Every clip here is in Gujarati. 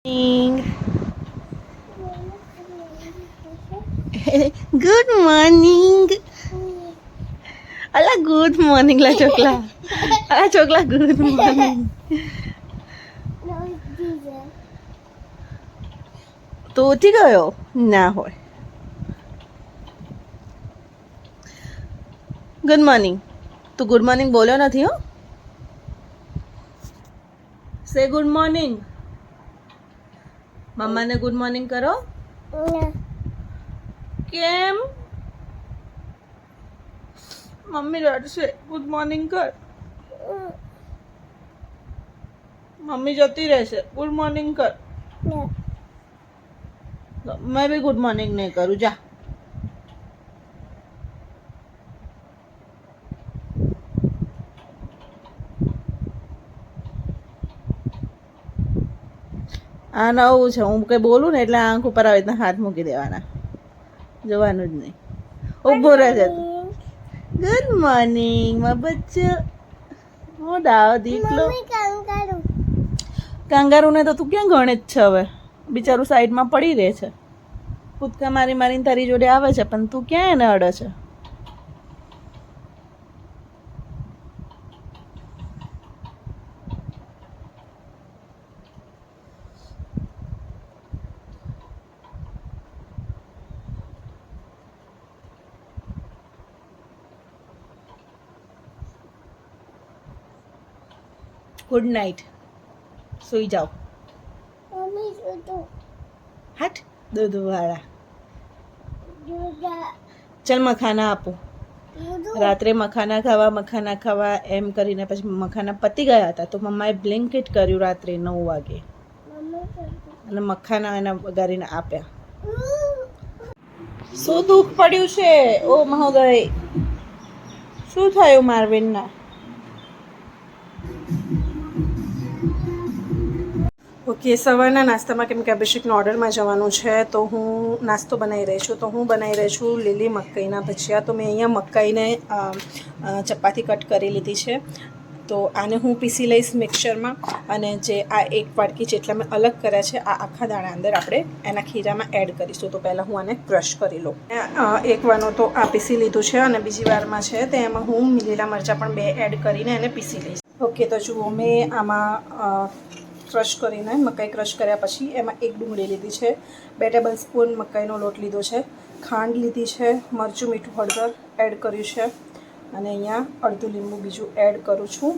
Morning. Good morning. Ala good morning la chokla. Ala chokla good morning. તો ઉઠી ગયો ના હોય. Good morning. તું ગુડ મોર્નિંગ બોલ્યો નથી હો. Say good morning. મમ્માને ગુડ મોર્નિંગ કરો. કેમ? મમ્મી રડશે. ગુડ મોર્નિંગ કર. મમ્મી જતી રહેશે. ગુડ મોર્નિંગ કર. मैं भी गुड मॉर्निंग नहीं करूँ जा. આ નવું છે. હું કંઈ બોલું ને એટલે આંખ ઉપર આવી રીતના હાથ મૂકી દેવાના. જોવાનું જ નહીં. ઊભો રહેશે. ગુડ મોર્નિંગ મારા બચ્ચો. હું ડાવ દીકલો. કાંગારૂને તો તું ક્યાં ગણે જ છે હવે. બિચારું સાઈડમાં પડી રહે છે. કૂદકા મારી મારીને તારી જોડે આવે છે પણ તું ક્યાં એને અડે છે. Good night. સુઈ જાઓ. હટ દૂધ વાળા. ચલ મખાના આપું. રાત્રે મખાના ખાવા એમ કરીને પછી મખાના પતી ગયા હતા તો મમ્માએ બ્લેન્કેટ કર્યું રાત્રે 9 વાગે અને મખાના એના વગાડીને આપ્યા. શું દુઃખ પડ્યું છે? ઓ મહોદય, શું થયું માર્વિનના? ઓકે, સવારના નાસ્તામાં કેમ કે અભિષેકનો ઓર્ડરમાં જવાનું છે તો હું નાસ્તો બનાવી રહી છું. તો હું બનાવી રહી છું લીલી મકાઈના ભજીયા. તો મેં અહીંયા મકાઈને ચપાતી કટ કરી લીધી છે. તો આને હું પીસી લઈશ મિક્સરમાં અને જે આ એક વાટકી જેટલા મેં અલગ કર્યા છે આ આખા દાણા અંદર આપણે એના ખીરામાં એડ કરીશું. તો પહેલાં હું આને ક્રશ કરી લઉં. એક વાનો તો આ પીસી લીધું છે અને બીજી વારમાં છે તો એમાં હું લીલા મરચાં પણ 2 એડ કરીને એને પીસી લઈશ. ઓકે, તો જુઓ મેં આમાં ક્રશ કરીને મકાઈ ક્રશ કર્યા પછી એમાં 1 ડુંગળી લીધી છે, 2 ટેબલ સ્પૂન મકાઈનો લોટ લીધો છે, ખાંડ લીધી છે, મરચું મીઠું હળદર એડ કર્યું છે અને અહીંયા અડધું લીંબુ બીજું એડ કરું છું.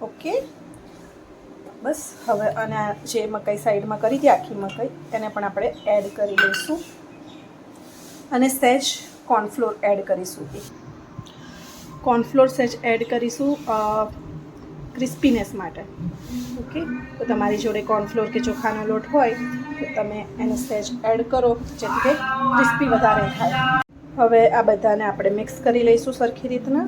ઓકે, બસ હવે અને જે મકાઈ સાઈડમાં કરી હતી આખી મકાઈ એને પણ આપણે એડ કરી લઈશું અને સહેજ કોર્નફ્લોર એડ કરીશું. કોર્નફ્લોર સહેજ એડ કરીશું ક્રિસ્પીનેસ માટે. ઓકે, તો તમારી જોડે કોર્નફ્લોર કે ચોખાનો લોટ હોય તો તમે એને સહેજ એડ કરો જેથી કે ક્રિસ્પી વધારે થાય. હવે આ બધાને આપણે મિક્સ કરી લઈશું સરખી રીતના.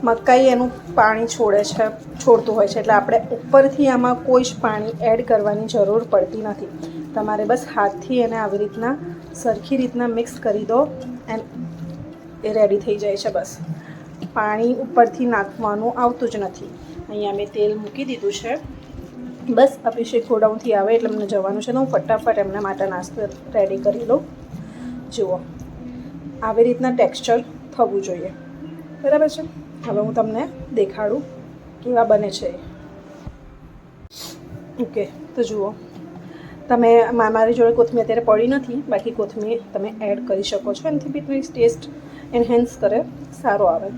મકાઈ એનું પાણી છોડતું હોય છે એટલે આપણે ઉપરથી આમાં કોઈ જ પાણી એડ કરવાની જરૂર પડતી નથી. તમારે બસ હાથથી એને આવી રીતના સરખી રીતના મિક્સ કરી દો એન્ડ એ રેડી થઈ જાય છે. બસ પાણી ઉપરથી નાખવાનું આવતું જ નથી. અહીંયા મેં તેલ મૂકી દીધું છે. બસ અભિષેક ગોડાઉનથી આવે એટલે મને જવાનું છે તો હું ફટાફટ એમના માટે નાસ્તો રેડી કરી લઉં. જુઓ આવી રીતના ટેક્સચર થવું જોઈએ. બરાબર છે. હવે હું તમને દેખાડું કેવા બને છે. ઓકે, તો જુઓ તમે મારી જોડે કોથમીર અત્યારે પડી નથી, બાકી કોથમીર તમે એડ કરી શકો છો. એનાથી બી ટેસ્ટ એન્હેન્સ કરે, સારો આવે.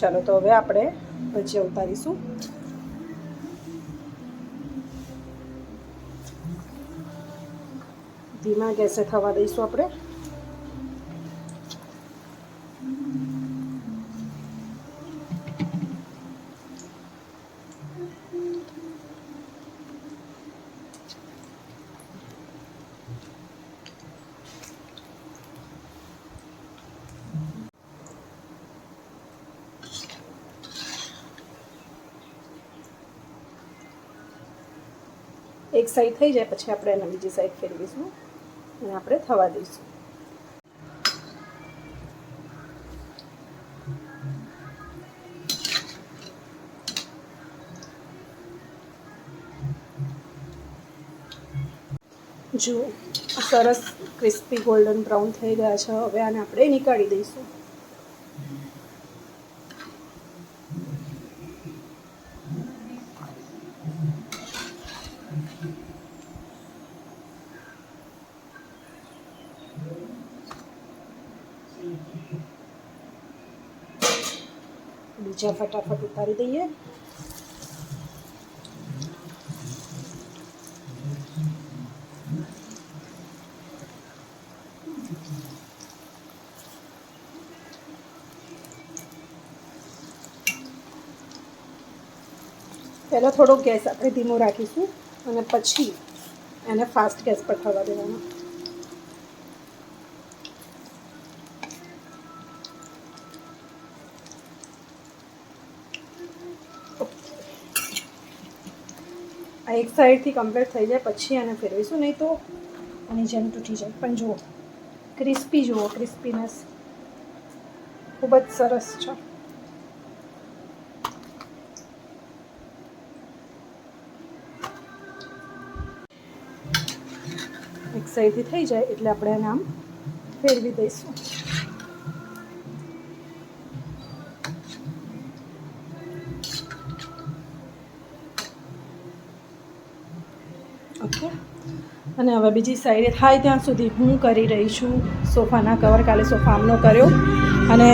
ચાલો, તો હવે આપણે ભજીયા ઉતારીશું. ધીમા ગેસે થવા દઈશું આપણે. એક સાઈડ થઈ જાય પછી આપણે એને બીજી સાઈડ ફેરવીશું અને આપણે થવા દઈશું. જો સરસ ક્રિસ્પી ગોલ્ડન બ્રાઉન થઈ ગયા છે. હવે આને આપણે નીકાળી દઈશું. બીજા ફટાફટ ઉતારી દઈએ. પહેલાં થોડોક ગેસ આપણે ધીમો રાખીશું અને પછી એને ફાસ્ટ ગેસ પર થવા દેવાનો. આ એક સાઈડથી કમ્પ્લીટ થઈ જાય પછી એને ફેરવીશું, નહીં તો આની જેમ તૂટી જાય. પણ જુઓ ક્રિસ્પી, જુઓ ક્રિસ્પીનેસ ખૂબ જ સરસ છે. એક સાઈડથી થઈ જાય એટલે આપણે એને આમ ફેરવી દઈશું. ઓકે, અને હવે બીજી સાઈડે થાય ત્યાં સુધી હું કરી રહી છું સોફાના કવર. કાલે સોફા આમનો કર્યો અને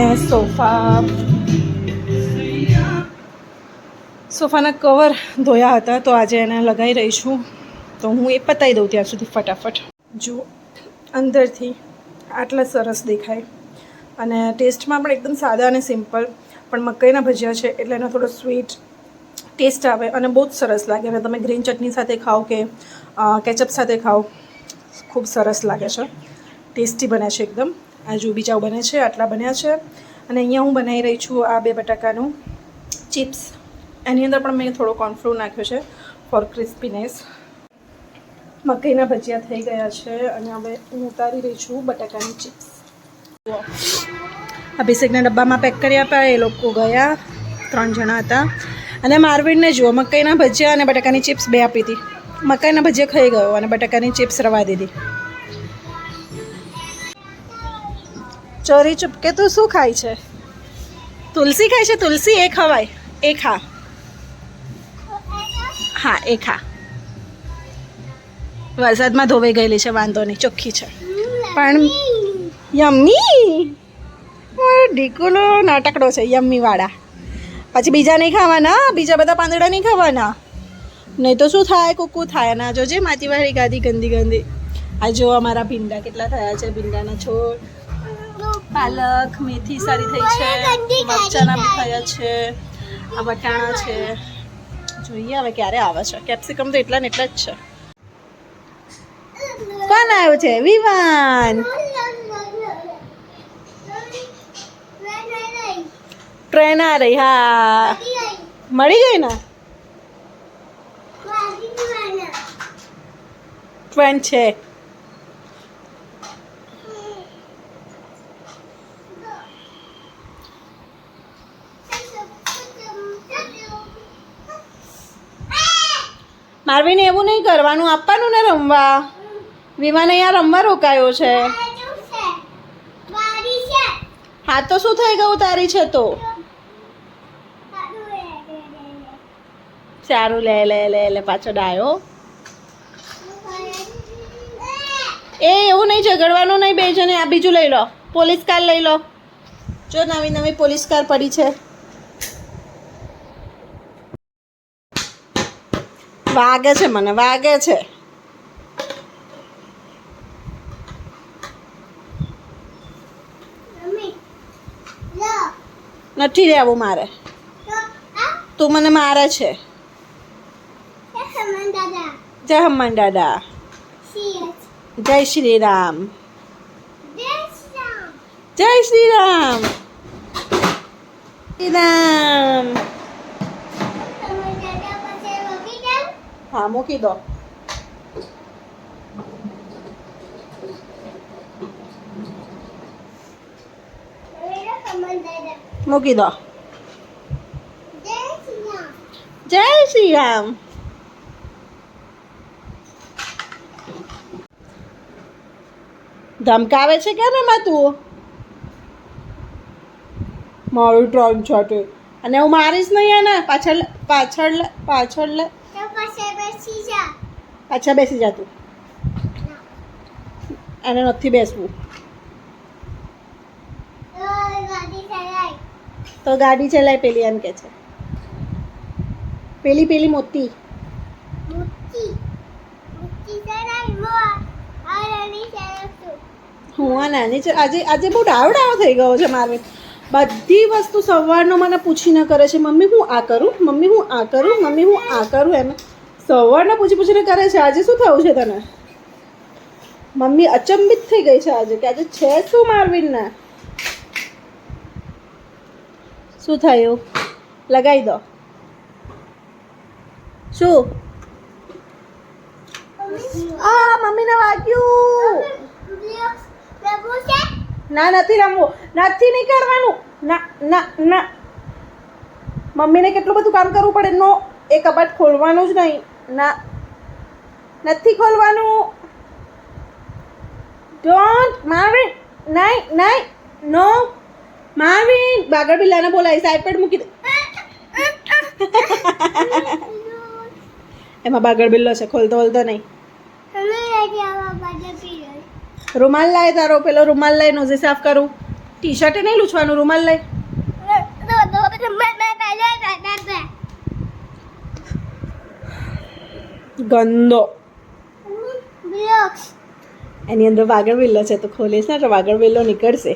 સોફાના કવર ધોયા હતા તો આજે એને લગાવી રહી છું. તો હું એ પતાવી દઉં ત્યાં સુધી ફટાફટ. જો અંદરથી આટલા સરસ દેખાય અને ટેસ્ટમાં પણ એકદમ સાદા અને સિમ્પલ, પણ મકાઈના ભજીયા છે એટલે એનો થોડો સ્વીટ ટેસ્ટ આવે અને બહુ જ સરસ લાગે. અને તમે ગ્રીન ચટણી સાથે ખાઓ કે કેચઅપ સાથે ખાઓ, ખૂબ સરસ લાગે છે. ટેસ્ટી બને છે એકદમ. આ જો બીજા બને છે, આટલા બન્યા છે. અને અહીંયા હું બનાવી રહી છું આ 2 બટાકાનું ચિપ્સ. એની અંદર પણ મેં થોડો કોર્નફ્લોર નાખ્યો છે ફોર ક્રિસ્પીનેસ. મકાઈના ભજીયા થઈ ગયા છે અને હવે હું ઉતારી રહી છું બટાકાની ચિપ્સ. અભિષેકના ડબ્બામાં પેક કરી આપ્યા. એ લોકો ગયા, 3 જણા હતા. અને મારવીનને જુઓ મકાઈના ભજીયા અને બટાકાની ચિપ્સ 2 આપી હતી. મકાઈના ભજીયા ખાઈ ગયો અને બટાકાની ચિપ્સ રવા દીધી. ચોરી ચૂપકે તું શું ખાય છે? તુલસી ખાય છે? તુલસી એ ખવાય, એ ખા. હા એ ખા. વરસાદમાં ધોવાઈ ગયેલી છે, વાંધો નહીં, ચોખ્ખી છે. પણ યમ્મી ઢીકુલો નાટકડો છે, યમ્મીવાળા. પછી બીજા નહીં ખાવાના, બીજા બધા પાંદડા નહીં ખાવાના, નહીં તો શું થાય, કૂકું થાય. ના જોજે માટીવાળી ગાદી ગંદી ગંદી. આ જો અમારા ભીંડા કેટલા થયા છે, ભીંડાના છોડ. પાલક મેથી સારી થઈ છે, મરચાના બી થયા છે, આ વટાણા છે. જોઈએ હવે ક્યારે આવે છે. કેપ્સિકમ તો એટલા ને એટલા જ છે. કોણ આવ્યું છે? વિવાન. ટ્રેન આ રહી. હા મળી ગઈ ને? ટ્રેન છે. મારવીને એવું નહીં કરવાનું, આપવાનું ને રમવા. વિમાન અહીંયા રમવા રોકાયો છે. હા તો શું થઈ ગયું તારી છે તો? સારું, લે લે લે લે પાછો ડાયો. એ એવું નહીં ઝઘડવાનું નહીં. 2 જણે આ બીજું લઈ લો, પોલીસ કાર લઈ લો. જો નવી નવી પોલીસ કાર પડી છે. વાગે છે, મને વાગે છે. નથી રહેવું મારે. તું મને મારે છે. જય હનુમાન દાદા. જય શ્રી રામ. જય શ્રી રામ. શ્રી રામ. હા મૂકી દો. મૂકી દો. જય શ્રી રામ. ધમકાવે છે કેમ એમાં તું? મારું ટ્રોન છોટે અને હું મારીશ નહીં એને. પાછળ પાછળ પાછળ પાછા બેસી જા તું. એને નથી બેસવું તો ગાડી ચલાય. પેલી એમ કે છે પેલી પેલી મોટી હું આ નાની છે. આજે આજે બહુ ડાયો ડાયો થઈ ગયો છે મારે. બધી વસ્તુ સવારનો મને પૂછીને કરે છે. મમ્મી હું આ કરું, મમ્મી હું આ કરું, મમ્મી હું આ કરું. એમ સવારનો પૂછીને કરે છે. આજે શું થયું છે તને? મમ્મી અચંબિત થઈ ગઈ છે આજે કે આજે છે શું મારવીનને. શું થયું? લગાવી દો. શું? આ મમ્મીને વાગ્યું. ના નથી રમવું, નથી નહીં કરવાનું. ના ના ના, મમ્મીને કેટલું બધું કામ કરવું પડે. નો, એ કબાટ ખોલવાનું જ નહીં. ના, નથી ખોલવાનું. ડોન્ટ માર્વિન. નહીં નહીં, નો માર્વિન. બાગડ બિલ્લાને બોલાવીશ. આઈપેડ મૂકી દે. એમાં બાગડ બિલ્લો છે, ખોલતો ખોલતો નહીં. રૂમાલ લાય તારો. પેલો રૂમાલ લઈ નોઝે સાફ કરું. ટી શર્ટે નહીં લૂછવાનું, રૂમાલ લઈ. ગંદો. એની અંદર વાગડ બિલ્લો છે તો ખોલીશ ને તો વાગડ બિલ્લો નીકળશે.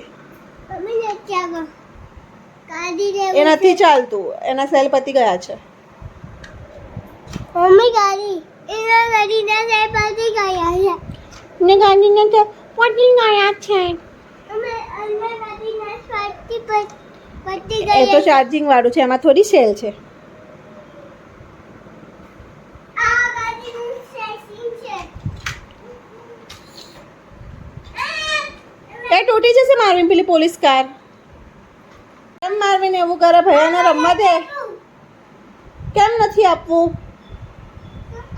એ નથી ચાલતું, એના સેલ પતી ગયા છે. મમ્મી ગાડી એના ગાડીના સેલ પતી ગયા છે. ને ગાડીને તો પતી ગયા છે. અમે અલ્લા ગાડીના સ્વાતી પતી એ ગયા. તો ચાર્જિંગ વાળું છે, એમાં થોડી સેલ છે. આ ગાડીનું સેટિંગ છે. એ તૂટી જશે મારવીન. પેલી પોલીસ કાર કેમ મારવીન એવું કરે? ભૈયાને રમવા દે. કેમ નથી આપવું?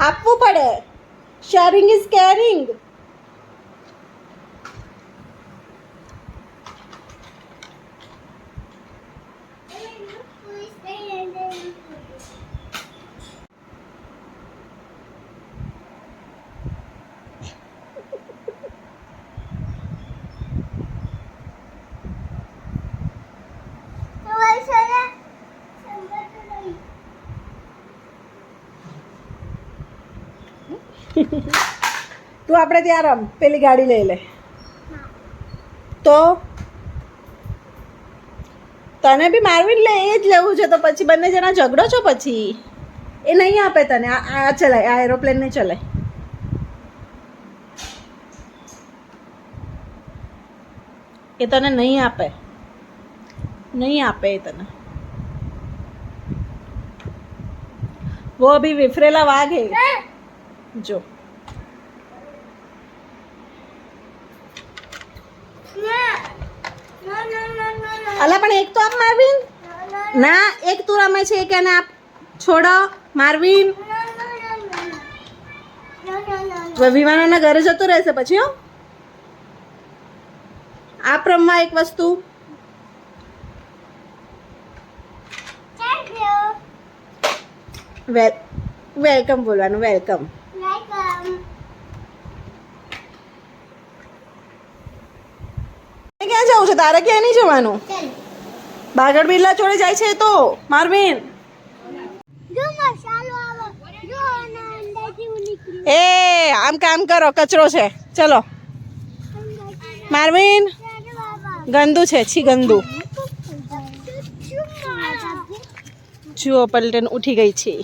આપવું પડે. Sharing is caring. તું આપણે ત્યાં રમ. પેલી ગાડી લઈ લે. તો તને બી મારવીન લે. એ જ લેવું છે તો પછી બંને જણા ઝઘડો છો. પછી એ નહીં આપે તને. આ ચલાય, આ એરોપ્લેન નહીં ચલાય. એ તને નહીં આપે, નહીં આપે એ તને. वो अभी विफरेला वाघ है जो. અલા પણ એક તો આપ મારવીન. ના, એક તું રમે છે કે આપ છોડો મારવીન. વિમાનના ઘરે જતો રહેશે પછી. હો, આપ રમવા એક વસ્તુ. વેલકમ બોલવાનું. વેલકમ. ક્યાં જવું છે તારે? ક્યાં નહીં જવાનું? બાગડ બિલ્લા જોડે જાય છે તો મારવીન. એ આમ કામ કરો, કચરો છે. ચલો મારવીન. ગંદુ છે, છી ગંદુ. જુઓ પલટન ઉઠી ગઈ છે.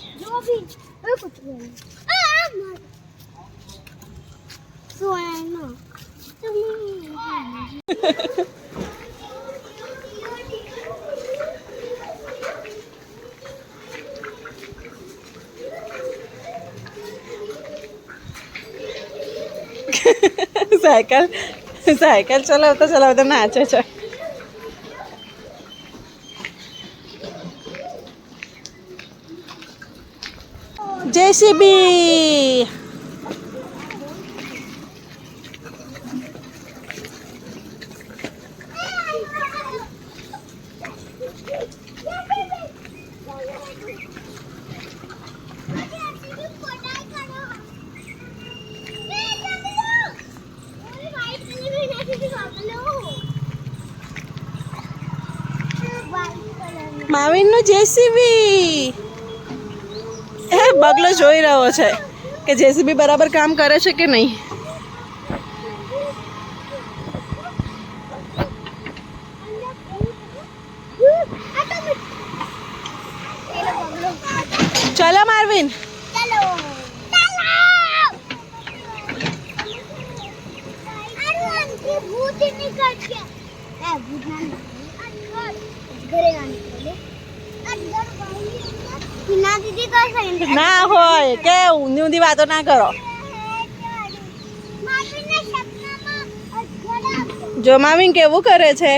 સાયકલ ચલાવતા ચલાવતા નાચે છે. જેસીબી. માવિનનું જેસીબી. એ બગલો જોઈ રહ્યો છે કે જેસીબી બરાબર કામ કરે છે કે નહીં. ચલો માર્વિન. ના હોય કે ઊંધી ઊંધી વાતો ના કરો. જો માવિન કેવું કરે છે.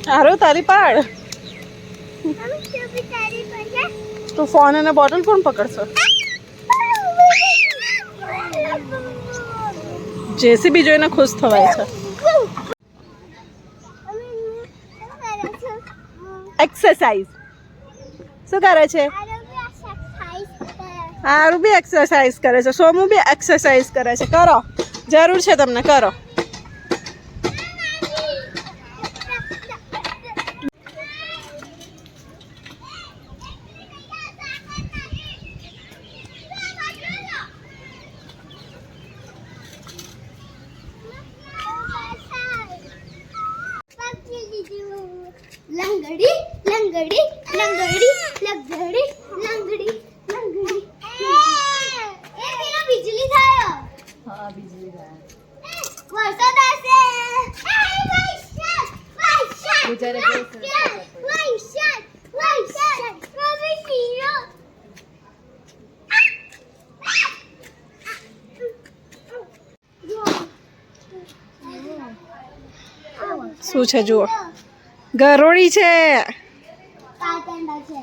સારું તારી પાડ. તો ફોન અને બોટલ કોણ પકડશો. જેસીબી જોઈને ખુશ થવાય છે. એક્સરસાઇઝ શું કરે છે. હારું બી એક્સરસાઇઝ કરે છે. સોમુ બી એક્સરસાઇઝ કરે છે. કરો, જરૂર છે તમને, કરો. લંગડી લંગડી લંગડી લંગડી લંગડી લંગડી એ પેલા વીજળી થયો. હા વીજળી થયો. વરસાદ આવશે. વરસાદ શું છે જુઓ. ગરોળી છે. કાંટા છે.